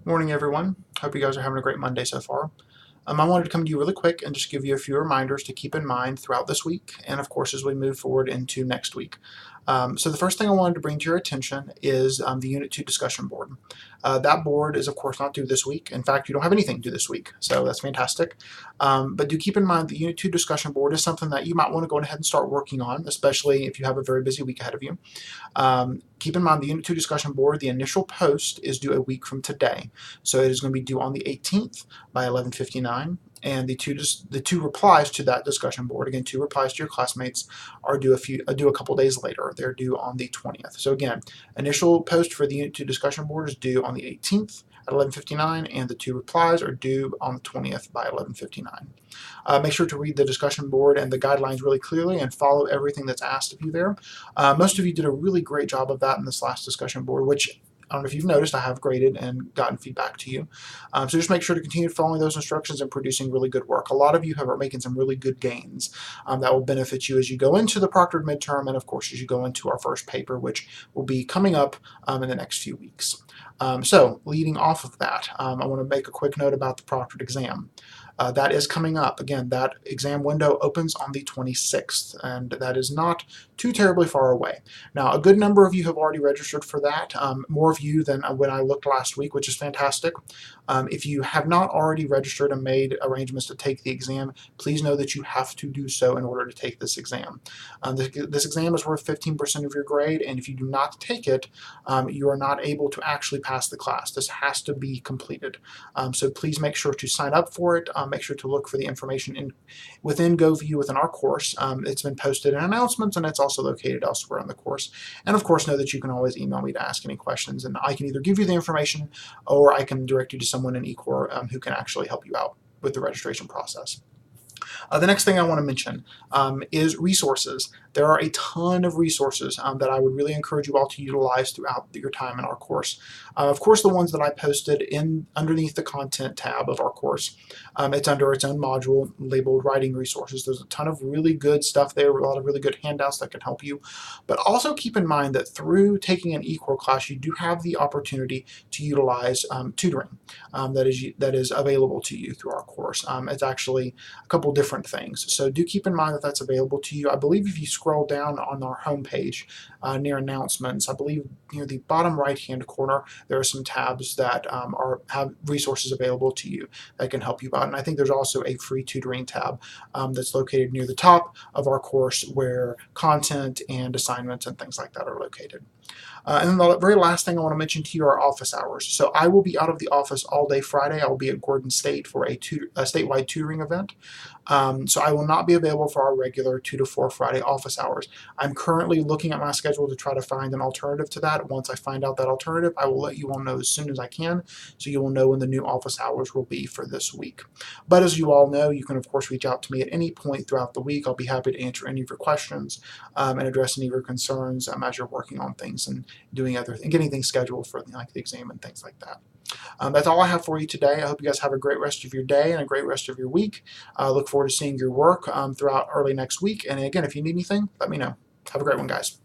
Morning, everyone. Hope you guys are having a great Monday so far. I wanted to come to you really quick and just give you a few reminders to keep in mind throughout this week, and of course, as we move forward into next week. So the first thing I wanted to bring to your attention is the Unit 2 discussion board. That board is, of course, not due this week. In fact, you don't have anything due this week, so that's fantastic. But do keep in mind the Unit 2 discussion board is something that you might want to go ahead and start working on, especially if you have a very busy week ahead of you. Keep in mind the Unit 2 discussion board, the initial post is due a week from today. So it is going to be due on the 18th by 11:59. And the two replies to that discussion board, again, two replies to your classmates, are due a couple days later. They're due on the 20th. So again, initial post for the Unit 2 discussion board is due on the 18th at 11:59, and the two replies are due on the 20th by 11:59. Make sure to read the discussion board and the guidelines really clearly and follow everything that's asked of you there. Most of you did a really great job of that in this last discussion board, which I don't know if you've noticed, I have graded and gotten feedback to you. So just make sure to continue following those instructions and producing really good work. A lot of you are making some really good gains that will benefit you as you go into the proctored midterm and, of course, as you go into our first paper, which will be coming up in the next few weeks. So leading off of that, I want to make a quick note about the proctored exam. That is coming up. Again, that exam window opens on the 26th, and that is not too terribly far away. Now, a good number of you have already registered for that, more of you than when I looked last week, which is fantastic. If you have not already registered and made arrangements to take the exam, please know that you have to do so in order to take this exam. This exam is worth 15% of your grade, and if you do not take it, you are not able to actually pass the class. This has to be completed. So please make sure to sign up for it. Make sure to look for the information within GoView within our course. It's been posted in announcements, and it's also located elsewhere on the course. And of course, know that you can always email me to ask any questions, and I can either give you the information or I can direct you to someone in eCore who can actually help you out with the registration process. The next thing I want to mention is resources. There are a ton of resources that I would really encourage you all to utilize throughout your time in our course. Of course, the ones that I posted underneath the content tab of our course, it's under its own module labeled writing resources. There's a ton of really good stuff there, a lot of really good handouts that can help you. But also keep in mind that through taking an eCore class, you do have the opportunity to utilize tutoring that is available to you through our course. It's actually a couple different things. So do keep in mind that that's available to you. I believe if you scroll down on our homepage near announcements, I believe near the bottom right-hand corner, there are some tabs that have resources available to you that can help you out. And I think there's also a free tutoring tab that's located near the top of our course where content and assignments and things like that are located. And then the very last thing I want to mention to you are office hours. So I will be out of the office all day Friday. I will be at Gordon State for a statewide tutoring event. So I will not be available for our regular 2 to 4 Friday office hours. I'm currently looking at my schedule to try to find an alternative to that. Once I find out that alternative, I will let you all know as soon as I can, so you will know when the new office hours will be for this week. But as you all know, you can of course reach out to me at any point throughout the week. I'll be happy to answer any of your questions and address any of your concerns as you're working on things and doing getting things scheduled for the exam and things like that. That's all I have for you today. I hope you guys have a great rest of your day and a great rest of your week. Look forward to seeing your work throughout early next week. And again, if you need anything, let me know. Have a great one, guys.